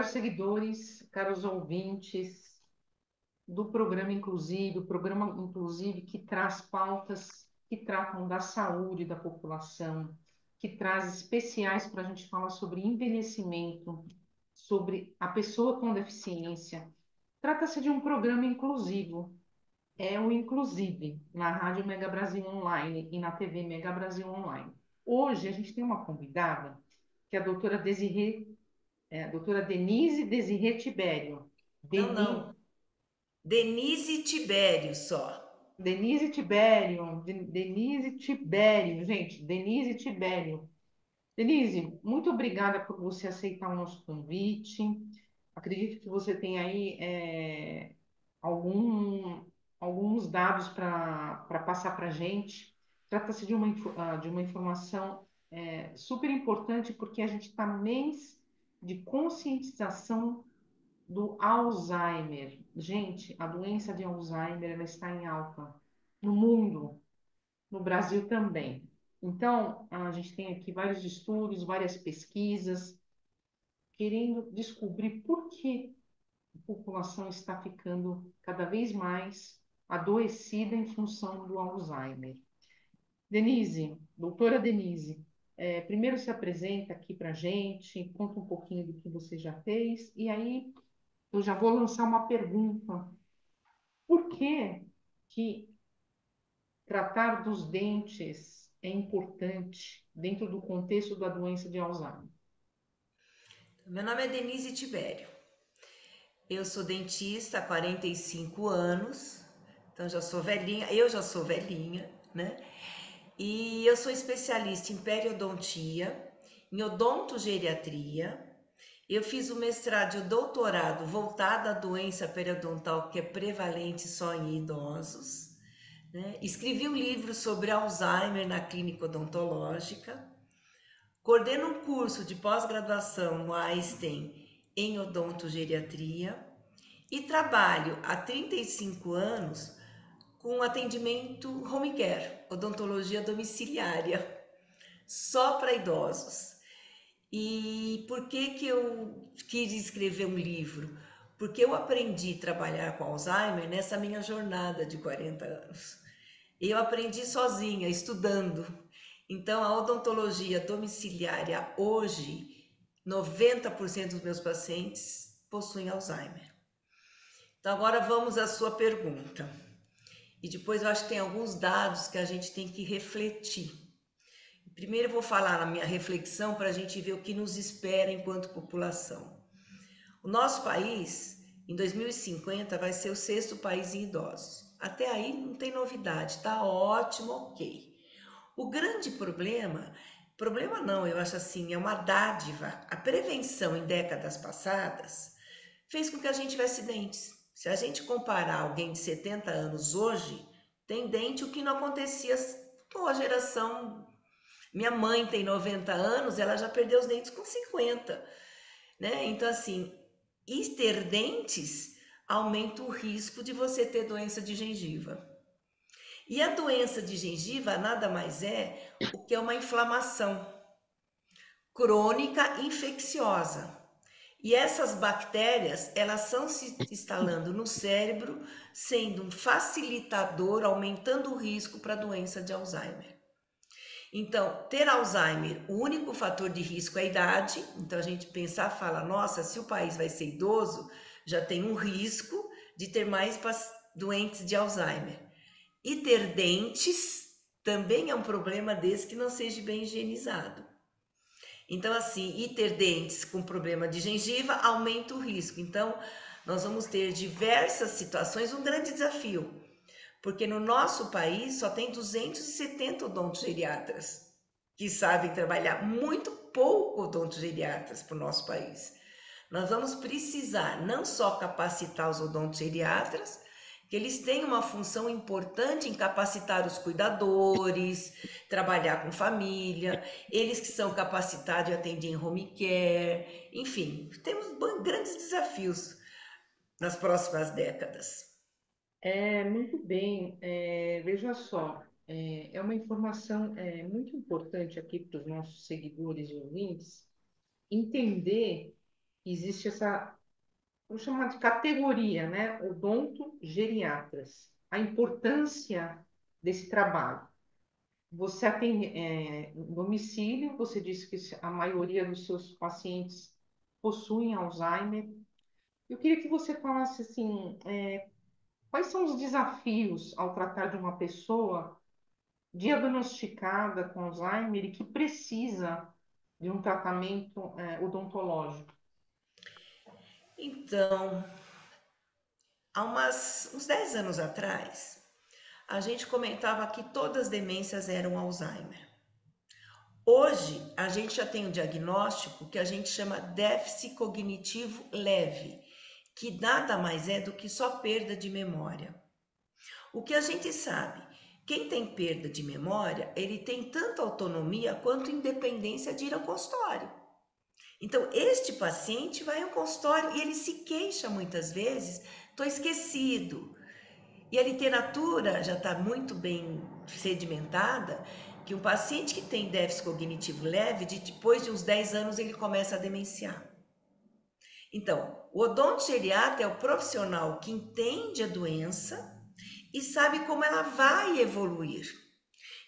Seguidores, caros ouvintes do programa Inclusive, o programa Inclusive que traz pautas que tratam da saúde da população, que traz especiais para a gente falar sobre envelhecimento, sobre a pessoa com deficiência. Trata-se de um programa inclusivo, é o Inclusive, na Rádio Mega Brasil Online e na TV Mega Brasil Online. Hoje a gente tem uma convidada, que é a doutora Denise Desirê Tibério. Não, não. Denise Tibério só. Denise Tibério, Denise Tibério, gente, Denise Tibério. Denise, muito obrigada por você aceitar o nosso convite. Acredito que você tem aí algum, alguns dados para passar para a gente. Trata-se de de uma informação super importante, porque a gente está no mês de conscientização do Alzheimer. Gente, a doença de Alzheimer ela está em alta no mundo, no Brasil também. Então, a gente tem aqui vários estudos, várias pesquisas, querendo descobrir por que a população está ficando cada vez mais adoecida em função do Alzheimer. Denise, doutora Denise, primeiro se apresenta aqui para a gente, conta um pouquinho do que você já fez, e aí eu já vou lançar uma pergunta. Por que que tratar dos dentes é importante dentro do contexto da doença de Alzheimer? Meu nome é Denise Tibério. Eu sou dentista há 45 anos, então já sou velhinha, eu já sou velhinha, né? E eu sou especialista em periodontia, em odontogeriatria. Eu fiz o mestrado e o doutorado voltado à doença periodontal que é prevalente só em idosos, né? Escrevi um livro sobre Alzheimer na clínica odontológica. Coordeno um curso de pós-graduação no Einstein em odontogeriatria e trabalho há 35 anos com atendimento home care, odontologia domiciliária, só para idosos. E por que eu quis escrever um livro? Porque eu aprendi a trabalhar com Alzheimer nessa minha jornada de 40 anos. Eu aprendi sozinha, estudando. Então, a odontologia domiciliária hoje, 90% dos meus pacientes possuem Alzheimer. Então, agora vamos à sua pergunta. E depois eu acho que tem alguns dados que a gente tem que refletir. Primeiro eu vou falar na minha reflexão para a gente ver o que nos espera enquanto população. O nosso país, em 2050, vai ser o 6º país em idosos. Até aí não tem novidade, tá ótimo, ok. O grande problema não, eu acho assim, é uma dádiva. A prevenção em décadas passadas fez com que a gente tivesse dentes. Se a gente comparar alguém de 70 anos hoje, tem dente, o que não acontecia com a geração. Minha mãe tem 90 anos, ela já perdeu os dentes com 50, né? Então, assim, e ter dentes aumenta o risco de você ter doença de gengiva. E a doença de gengiva nada mais é o que é uma inflamação crônica infecciosa. E essas bactérias, elas estão se instalando no cérebro, sendo um facilitador, aumentando o risco para a doença de Alzheimer. Então, ter Alzheimer, o único fator de risco é a idade. Então, a gente pensar, fala, nossa, se o país vai ser idoso, já tem um risco de ter mais doentes de Alzheimer. E ter dentes também é um problema desse que não seja bem higienizado. Então, assim, e ter dentes com problema de gengiva aumenta o risco. Então, nós vamos ter diversas situações, um grande desafio, porque no nosso país só tem 270 odontogeriatras que sabem trabalhar, muito pouco odontogeriatras para o nosso país. Nós vamos precisar não só capacitar os odontogeriatras, que eles têm uma função importante em capacitar os cuidadores, trabalhar com família, eles que são capacitados e atendem em home care, enfim, temos grandes desafios nas próximas décadas. Muito bem. Veja só, é uma informação muito importante aqui para os nossos seguidores e ouvintes entender que existe essa, vamos chamar de categoria, né? Odontogeriatras. A importância desse trabalho. Você atende no domicílio, você disse que a maioria dos seus pacientes possuem Alzheimer. Eu queria que você falasse assim, quais são os desafios ao tratar de uma pessoa diagnosticada com Alzheimer e que precisa de um tratamento odontológico? Então, há uns 10 anos atrás, a gente comentava que todas as demências eram Alzheimer. Hoje, a gente já tem um diagnóstico que a gente chama déficit cognitivo leve, que nada mais é do que só perda de memória. O que a gente sabe, quem tem perda de memória, ele tem tanta autonomia quanto independência de ir ao consultório. Então, este paciente vai ao consultório e ele se queixa muitas vezes, estou esquecido. E a literatura já está muito bem sedimentada que um paciente que tem déficit cognitivo leve, depois de uns 10 anos, ele começa a demenciar. Então, o odontogeriatra é o profissional que entende a doença e sabe como ela vai evoluir.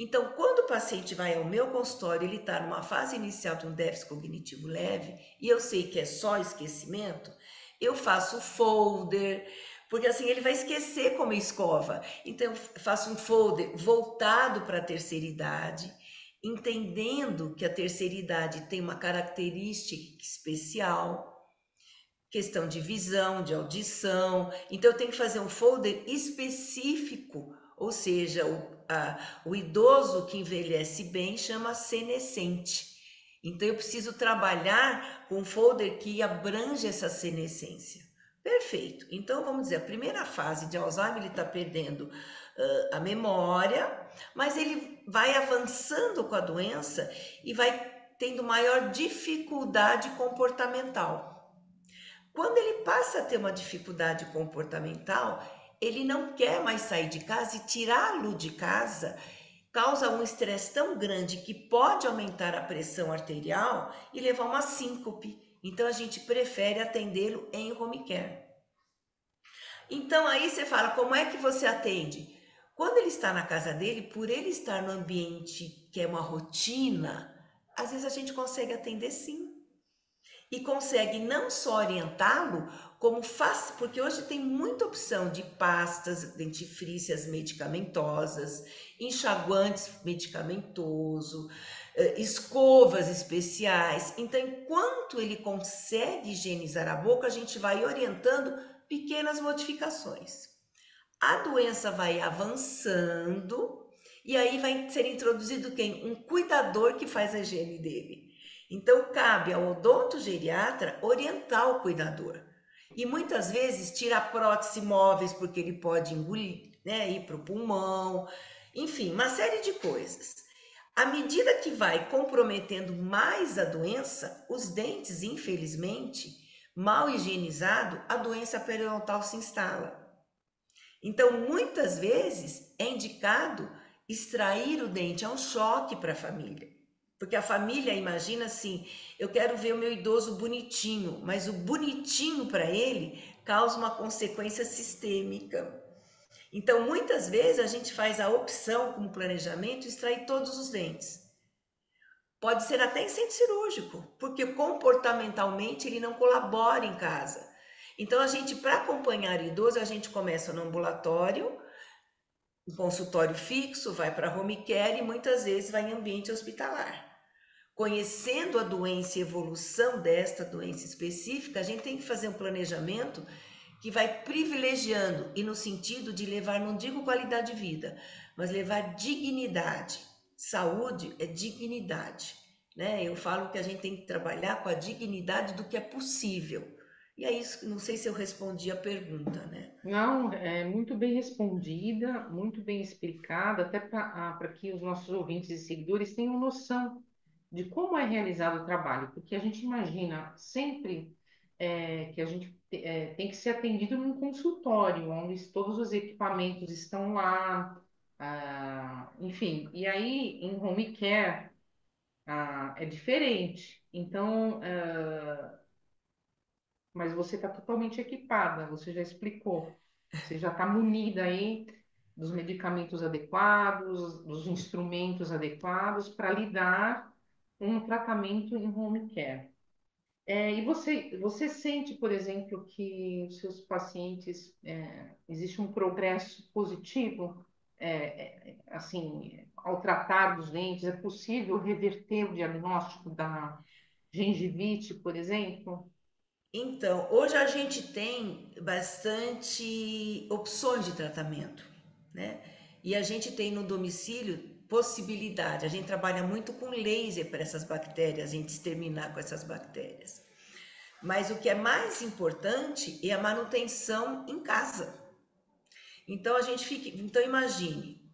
Então, quando o paciente vai ao meu consultório, ele está numa fase inicial de um déficit cognitivo leve, e eu sei que é só esquecimento, eu faço o folder, porque assim ele vai esquecer como escova. Então, eu faço um folder voltado para a terceira idade, entendendo que a terceira idade tem uma característica especial, questão de visão, de audição. Então, eu tenho que fazer um folder específico, ou seja, o idoso que envelhece bem chama senescente. Então, eu preciso trabalhar com um folder que abrange essa senescência. Perfeito. Então, vamos dizer, a primeira fase de Alzheimer, ele está perdendo a memória, mas ele vai avançando com a doença e vai tendo maior dificuldade comportamental. Quando ele passa a ter uma dificuldade comportamental, ele não quer mais sair de casa e tirá-lo de casa causa um estresse tão grande que pode aumentar a pressão arterial e levar uma síncope. Então a gente prefere atendê-lo em home care. Então aí você fala, como é que você atende? Quando ele está na casa dele, por ele estar no ambiente que é uma rotina, às vezes a gente consegue atender sim. E consegue não só orientá-lo, como faz, porque hoje tem muita opção de pastas dentifrícias medicamentosas, enxaguantes medicamentoso, escovas especiais. Então, enquanto ele consegue higienizar a boca, a gente vai orientando pequenas modificações. A doença vai avançando e aí vai ser introduzido quem? Um cuidador que faz a higiene dele. Então, cabe ao odontogeriatra orientar o cuidador. E muitas vezes tira prótese móveis porque ele pode engolir, né, ir para o pulmão, enfim, uma série de coisas. À medida que vai comprometendo mais a doença, os dentes, infelizmente, mal higienizado, a doença periodontal se instala. Então, muitas vezes é indicado extrair o dente, é um choque para a família. Porque a família imagina assim, eu quero ver o meu idoso bonitinho, mas o bonitinho para ele causa uma consequência sistêmica. Então, muitas vezes a gente faz a opção como planejamento extrair todos os dentes. Pode ser até em centro cirúrgico, porque comportamentalmente ele não colabora em casa. Então, a gente, para acompanhar o idoso, a gente começa no ambulatório, um consultório fixo, vai para home care e muitas vezes vai em ambiente hospitalar. Conhecendo a doença e a evolução desta doença específica, a gente tem que fazer um planejamento que vai privilegiando e no sentido de levar, não digo qualidade de vida, mas levar dignidade. Saúde é dignidade, né? Eu falo que a gente tem que trabalhar com a dignidade do que é possível. E é isso, não sei se eu respondi a pergunta, né? Não, é muito bem respondida, muito bem explicada, até para que os nossos ouvintes e seguidores tenham noção de como é realizado o trabalho, porque a gente imagina sempre que a gente tem que ser atendido num consultório, onde todos os equipamentos estão lá, enfim, e aí em home care é diferente. Então, mas você está totalmente equipada, você já explicou. Você já está munida aí dos medicamentos adequados, dos instrumentos adequados para lidar com o tratamento em home care. E você sente, por exemplo, que os seus pacientes, existe um progresso positivo, assim, ao tratar dos dentes? É possível reverter o diagnóstico da gengivite, por exemplo? Então, hoje a gente tem bastante opções de tratamento, né? E a gente tem no domicílio possibilidade. A gente trabalha muito com laser para essas bactérias, a gente exterminar com essas bactérias. Mas o que é mais importante é a manutenção em casa. Então a gente fica, então imagine,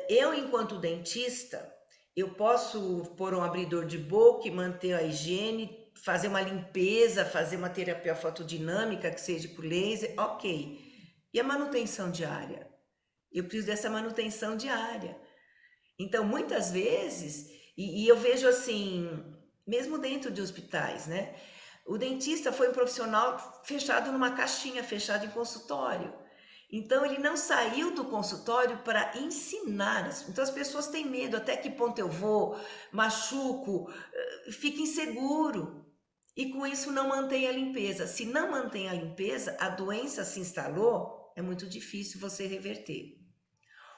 eu enquanto dentista, eu posso pôr um abridor de boca e manter a higiene, fazer uma limpeza, fazer uma terapia fotodinâmica que seja por laser, ok. E a manutenção diária? Eu preciso dessa manutenção diária. Então, muitas vezes, e eu vejo assim, mesmo dentro de hospitais, né? O dentista foi um profissional fechado numa caixinha, fechado em consultório. Então, ele não saiu do consultório para ensinar. Então, as pessoas têm medo: até que ponto eu vou, machuco, fica inseguro. E com isso não mantém a limpeza. Se não mantém a limpeza, a doença se instalou, é muito difícil você reverter.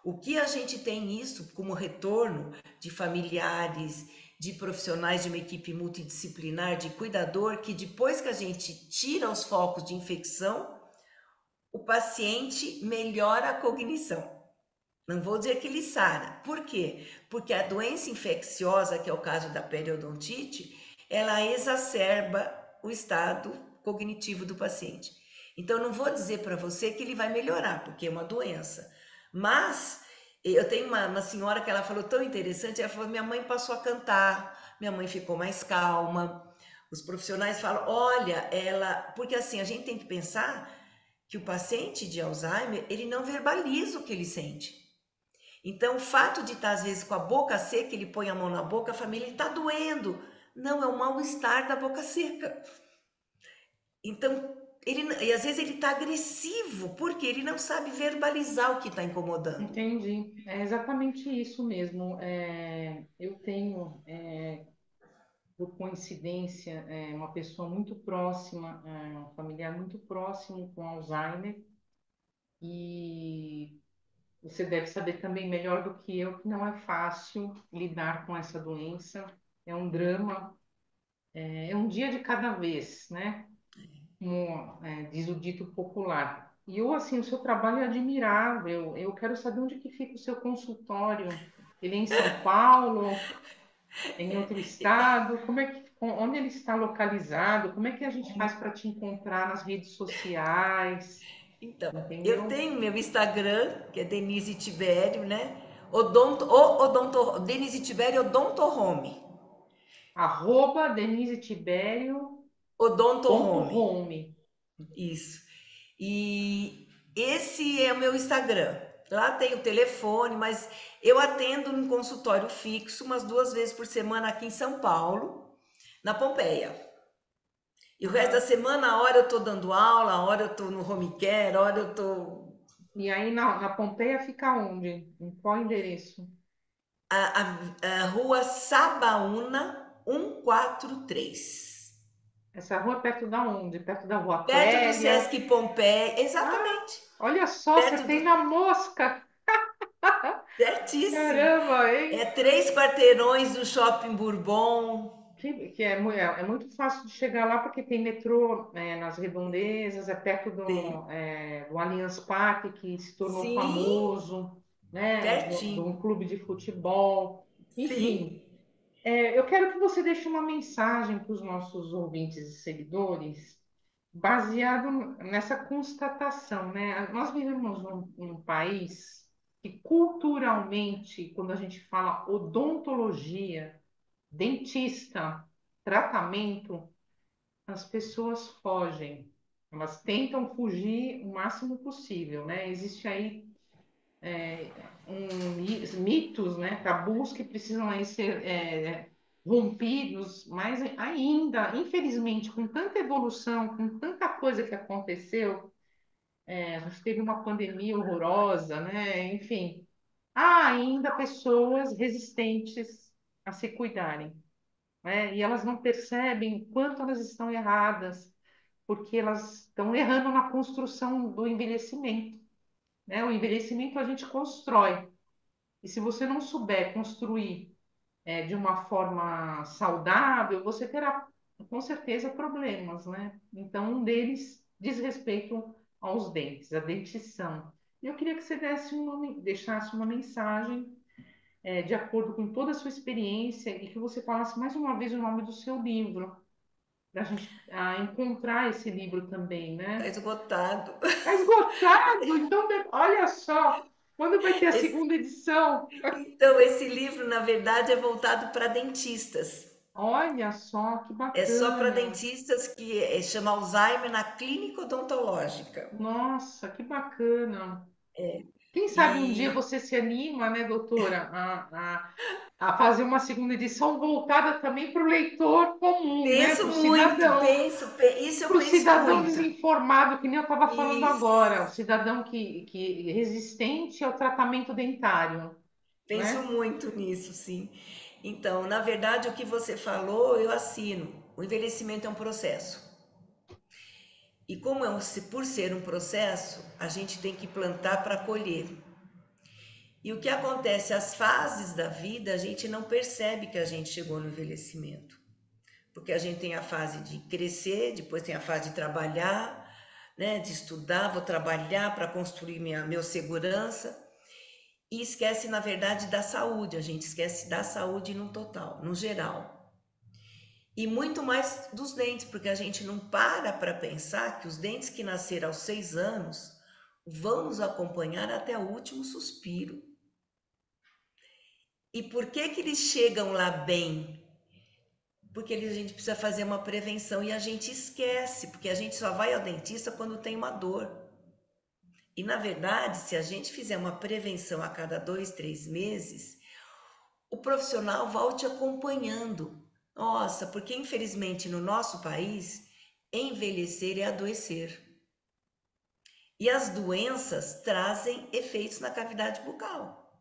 O que a gente tem isso como retorno de familiares, de profissionais de uma equipe multidisciplinar, de cuidador, que depois que a gente tira os focos de infecção, o paciente melhora a cognição. Não vou dizer que ele sara. Por quê? Porque a doença infecciosa, que é o caso da periodontite, ela exacerba o estado cognitivo do paciente. Então, não vou dizer para você que ele vai melhorar, porque é uma doença. Mas eu tenho uma senhora que ela falou tão interessante, ela falou: minha mãe passou a cantar, minha mãe ficou mais calma. Os profissionais falam: olha, ela. Porque assim, a gente tem que pensar que o paciente de Alzheimer, ele não verbaliza o que ele sente. Então, o fato de estar, às vezes, com a boca seca, ele põe a mão na boca, a família está doendo. Não, é o mal-estar da boca seca. Então, e às vezes ele está agressivo, porque ele não sabe verbalizar o que está incomodando. Entendi. É exatamente isso mesmo. Eu tenho, por coincidência, uma pessoa muito próxima, um familiar muito próximo com Alzheimer, e você deve saber também melhor do que eu que não é fácil lidar com essa doença. É um drama, é um dia de cada vez, né? Como diz o dito popular. E eu, assim, o seu trabalho é admirável. Eu quero saber onde que fica o seu consultório. Ele é em São Paulo, é em outro estado? Onde ele está localizado? Como é que a gente faz para te encontrar nas redes sociais? Então, eu Entendeu? tenho meu Instagram, que é Denise Tibério, né? Denise Tibério Odonto Home. Arroba Denise Tibério, Odonto ponto Home. home. Isso. E esse é o meu Instagram. Lá tem o telefone, mas eu atendo no consultório fixo umas 2 vezes por semana aqui em São Paulo, na Pompeia. E o resto da Ah, semana, a hora eu tô dando aula, a hora eu tô no home care, a hora eu tô. e aí na Pompeia fica onde? Em qual endereço? A rua Sabaúna 143. Essa rua é perto da onde? Perto da Rua Perto do Clélia? Sesc Pompeia, Ah, exatamente. olha só, você Perto tem do. na mosca. Certíssimo. Caramba, É hein? 3 quarteirões do Shopping Bourbon. Que é muito fácil de chegar lá porque tem metrô, nas redondezas, é perto Tem. do Allianz Parque, que se tornou Sim, famoso, né? De pertinho. um clube de futebol. Sim. Enfim, eu quero que você deixe uma mensagem para os nossos ouvintes e seguidores baseado nessa constatação, né? Nós vivemos num país que culturalmente, quando a gente fala odontologia, dentista, tratamento, as pessoas fogem. Elas tentam fugir o máximo possível, né? Existe aí mitos, né? Tabus que precisam aí ser rompidos, mas ainda, infelizmente, com tanta evolução, com tanta coisa que aconteceu, a gente teve uma pandemia horrorosa, né? Enfim, há ainda pessoas resistentes a se cuidarem, né? E elas não percebem o quanto elas estão erradas, porque elas estão errando na construção do envelhecimento, né? O envelhecimento a gente constrói, e se você não souber construir de uma forma saudável, você terá com certeza problemas, né? Então, um deles diz respeito aos dentes, a dentição. E eu queria que você deixasse uma mensagem de acordo com toda a sua experiência e que você falasse mais uma vez o nome do seu livro, para a gente encontrar esse livro também, Tá né? esgotado. Está esgotado, então olha só, quando vai ter a Esse- segunda edição? então, esse livro, na verdade, é voltado para dentistas. Olha só, que É só para bacana. dentistas que chama Alzheimer na clínica odontológica. Nossa, que bacana. Quem sabe um dia E você se anima, né, doutora, a fazer uma segunda edição voltada também para o leitor comum, né, penso muito, isso eu para o penso cidadão muito. desinformado, que nem eu estava falando agora, o Isso, cidadão que resistente ao tratamento dentário, penso né? muito nisso, sim. Então, na verdade, o que você falou, eu assino. O envelhecimento é um processo. E como por ser um processo, a gente tem que plantar para colher. E o que acontece, as fases da vida, a gente não percebe que a gente chegou no envelhecimento. Porque a gente tem a fase de crescer, depois tem a fase de trabalhar, né, de estudar, vou trabalhar para construir meu segurança, e esquece, na verdade, da saúde, a gente esquece da saúde no total, no geral. E muito mais dos dentes, porque a gente não para pensar que os dentes que nasceram aos 6 anos vão nos acompanhar até o último suspiro. E por que que eles chegam lá bem? Porque a gente precisa fazer uma prevenção e a gente esquece, porque a gente só vai ao dentista quando tem uma dor. E na verdade, se a gente fizer uma prevenção a cada 2, 3 meses, o profissional vai te acompanhando. Nossa, porque infelizmente no nosso país, envelhecer é adoecer. E as doenças trazem efeitos na cavidade bucal.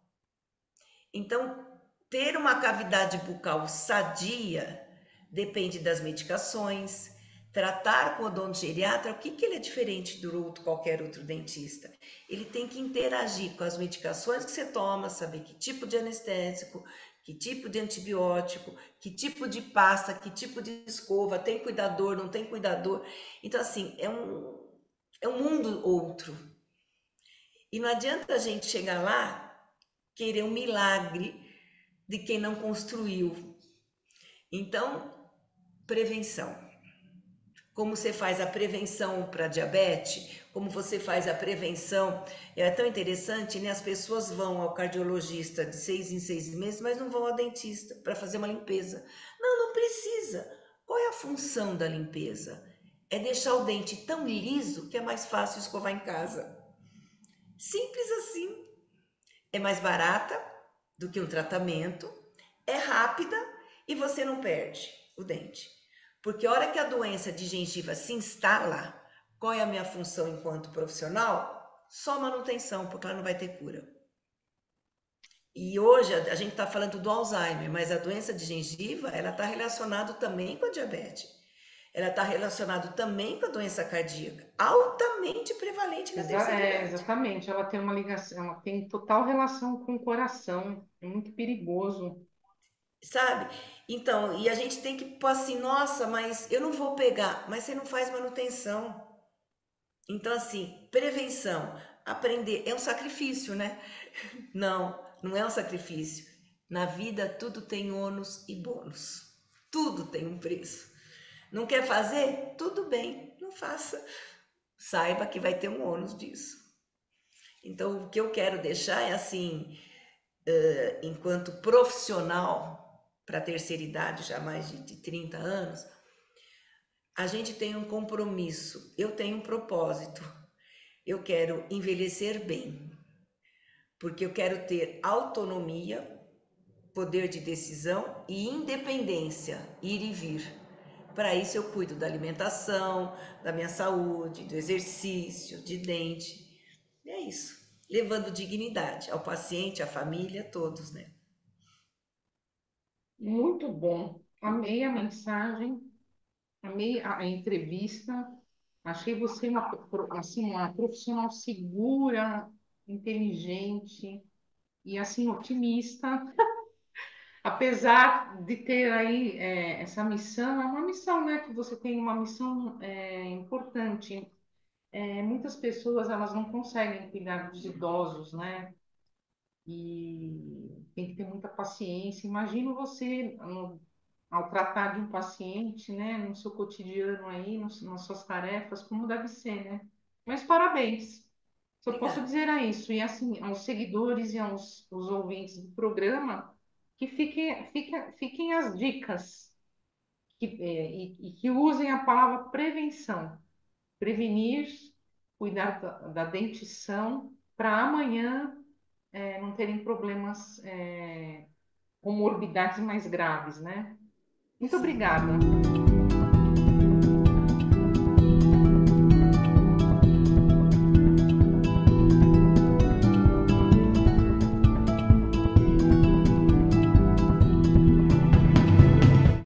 Então, ter uma cavidade bucal sadia depende das medicações. Tratar com o odontogeriatra, o que, que ele é diferente do qualquer outro dentista? Ele tem que interagir com as medicações que você toma, saber que tipo de anestésico, que tipo de antibiótico, que tipo de pasta, que tipo de escova, tem cuidador, não tem cuidador. Então, assim, é um mundo outro. E não adianta a gente chegar lá querer um milagre de quem não construiu. Então, prevenção. Como você faz a prevenção para diabetes, como você faz a prevenção. É tão interessante, né? As pessoas vão ao cardiologista de 6 em 6 meses, mas não vão ao dentista para fazer uma limpeza. Não, não precisa. Qual é a função da limpeza? É deixar o dente tão liso que é mais fácil escovar em casa. Simples assim. É mais barata do que um tratamento, é rápida e você não perde o dente. Porque a hora que a doença de gengiva se instala, qual é a minha função enquanto profissional? Só manutenção, porque ela não vai ter cura. E hoje a gente está falando do Alzheimer, mas a doença de gengiva, ela está relacionada também com a diabetes. Ela está relacionada também com a doença cardíaca, altamente prevalente na terceira idade. Exatamente, ela tem uma ligação, ela tem total relação com o coração, é muito perigoso. Sabe? Então, e a gente tem que pôr assim, nossa, mas eu não vou pegar, mas você não faz manutenção. Então, assim, prevenção, aprender, é um sacrifício, né? Não, não é um sacrifício. Na vida tudo tem ônus e bônus. Tudo tem um preço. Não quer fazer? Tudo bem, não faça. Saiba que vai ter um ônus disso. Então, o que eu quero deixar é assim, enquanto profissional para a terceira idade, já mais de 30 anos, a gente tem um compromisso, eu tenho um propósito. Eu quero envelhecer bem, porque eu quero ter autonomia, poder de decisão e independência, ir e vir. Para isso eu cuido da alimentação, da minha saúde, do exercício, de dente. É isso. Levando dignidade ao paciente, à família, todos, né? Muito bom. Amei a mensagem, amei a entrevista. Achei você assim, uma profissional segura, inteligente e assim otimista. Apesar de ter aí essa missão, é uma missão, né? Que você tem uma missão importante. Muitas pessoas elas não conseguem cuidar dos idosos, né? E tem que ter muita paciência. Imagino você ao tratar de um paciente, né? No seu cotidiano aí, nas suas tarefas, como deve ser, né? Mas parabéns. Só posso Obrigada. dizer a isso. E assim, aos seguidores e aos os ouvintes do programa, que fiquem as dicas e que usem a palavra prevenção. Prevenir, cuidar da dentição, para amanhã não terem problemas, comorbidades mais graves, né? Muito Sim. obrigada.